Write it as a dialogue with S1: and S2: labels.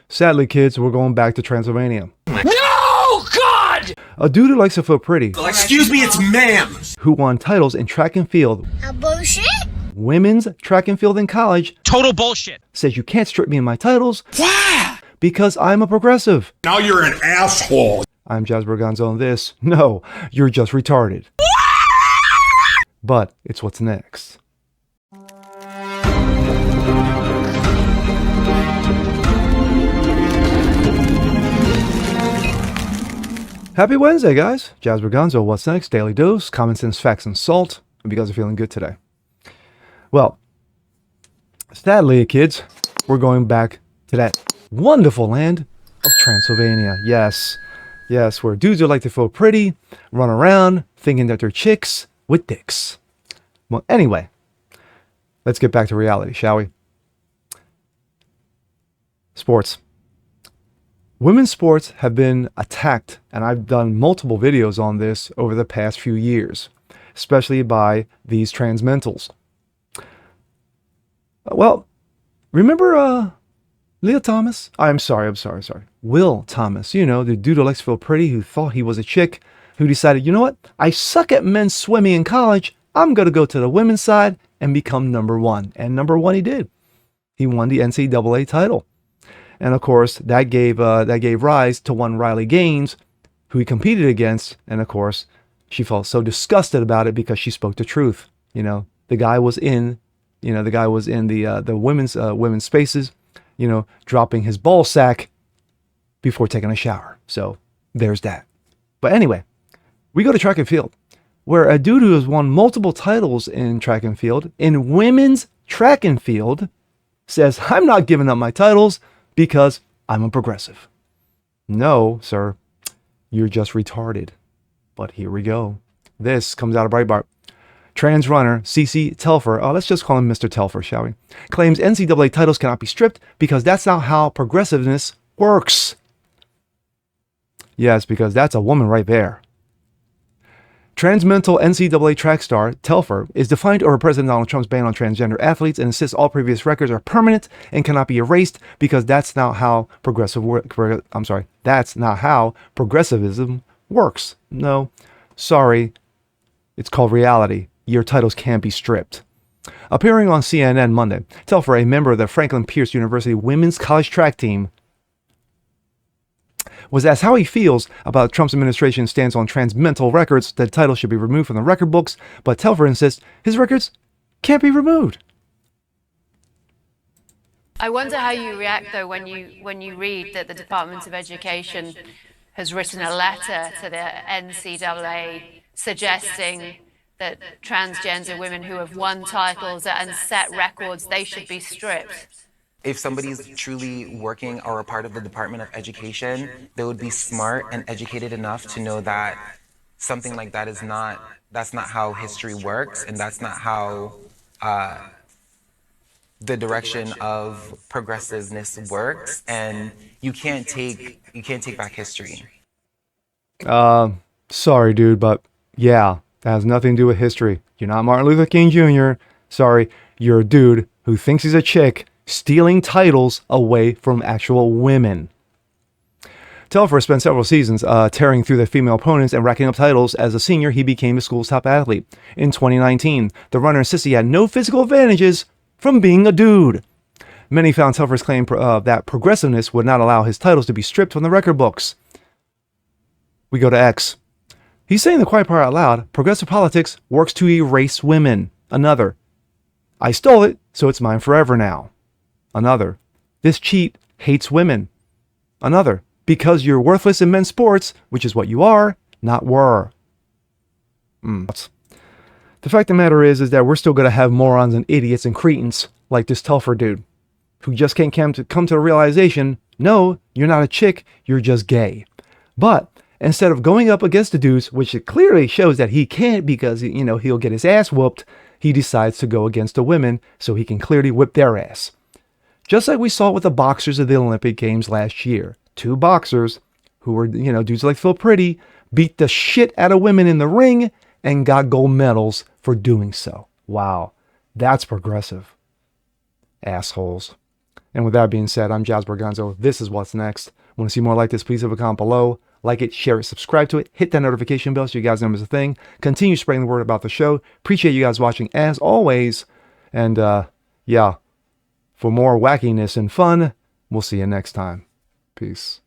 S1: Sadly, kids, we're going back to Transylvania.
S2: No, God!
S1: A dude who likes to feel pretty,
S2: Excuse me, it's ma'am.
S1: who won titles in track and field,
S3: Bullshit?
S1: women's track and field in college,
S4: Total bullshit.
S1: says you can't strip me of my titles
S2: Why?
S1: because I'm a progressive.
S2: Now you're an asshole.
S1: I'm Jazz Berganzo and this. No, you're just retarded. But it's what's next. Happy Wednesday, guys. Jazz Berganzo, what's next? Daily dose, common sense, facts, and salt. Hope you guys are feeling good today. Well, sadly, kids, we're going back to that wonderful land of Transylvania. Yes, where dudes who like to feel pretty, run around thinking that they're chicks with dicks. Well, anyway, let's get back to reality, shall we? Sports. Women's sports have been attacked, and I've done multiple videos on this over the past few years, especially by these transmentals. Well, remember Leah Thomas? I'm sorry. Will Thomas, you know, the dude who likes to feel pretty, who thought he was a chick, who decided, you know what? I suck at men's swimming in college. I'm going to go to the women's side and become number one. And number one he did. He won the NCAA title. And of course, that gave rise to one Riley Gaines, who he competed against. And of course, she felt so disgusted about it because she spoke the truth. You know, the guy was in the women's spaces, you know, dropping his ball sack before taking a shower. So there's that. But anyway, we go to track and field, where a dude who has won multiple titles in track and field, in women's track and field, says, I'm not giving up my titles because I'm a progressive. No, sir, you're just retarded. But here we go. This comes out of Breitbart. Trans runner Cece Telfer, let's just call him Mr. Telfer, shall we? Claims NCAA titles cannot be stripped because that's not how progressiveness works. Yes, because that's a woman right there. Transmental NCAA track star Telfer is defiant over President Donald Trump's ban on transgender athletes and insists all previous records are permanent and cannot be erased because that's not how that's not how progressivism works. No, sorry, it's called reality. Your titles can't be stripped. Appearing on CNN Monday, Telfer, a member of the Franklin Pierce University women's college track team, was asked how he feels about Trump's administration stance on transmental records. The title should be removed from the record books, but Telfer insists his records can't be removed.
S5: I wonder how you react, though, when you read that the Department of Education has written a letter to the NCAA suggesting that transgender women who have won titles and set records, they should be stripped.
S6: If somebody's truly working or a part of the Department of Education, they would be smart and educated enough to know that something like that that's not how history works, and that's not how the direction of progressiveness works, and you can't take back history.
S1: Sorry, dude, but yeah, that has nothing to do with history. You're not Martin Luther King Jr. Sorry, you're a dude who thinks he's a chick, stealing titles away from actual women. Telfer spent several seasons tearing through the female opponents and racking up titles. As a senior, he became the school's top athlete. In 2019, the runner insisted he had no physical advantages from being a dude. Many found Telfer's claim that progressiveness would not allow his titles to be stripped from the record books. We go to X. He's saying the quiet part out loud. Progressive politics works to erase women. Another. I stole it, so it's mine forever now. Another. This cheat hates women. Another. Because you're worthless in men's sports, which is what you are, not were. The fact of the matter is that we're still going to have morons and idiots and cretins like this Telfer dude, who just can't come to the realization, no, you're not a chick, you're just gay. But instead of going up against the dudes, which it clearly shows that he can't because, he'll get his ass whooped, he decides to go against the women so he can clearly whip their ass. Just like we saw with the boxers of the Olympic Games last year. Two boxers who were, dudes like Phil Pretty, beat the shit out of women in the ring and got gold medals for doing so. Wow, that's progressive. Assholes. And with that being said, I'm Jazz Berganzo. This is What's Next. Want to see more like this? Please leave a comment below. Like it, share it, subscribe to it, hit that notification bell so you guys know it's a thing. Continue spreading the word about the show. Appreciate you guys watching as always. And yeah, for more wackiness and fun, we'll see you next time. Peace.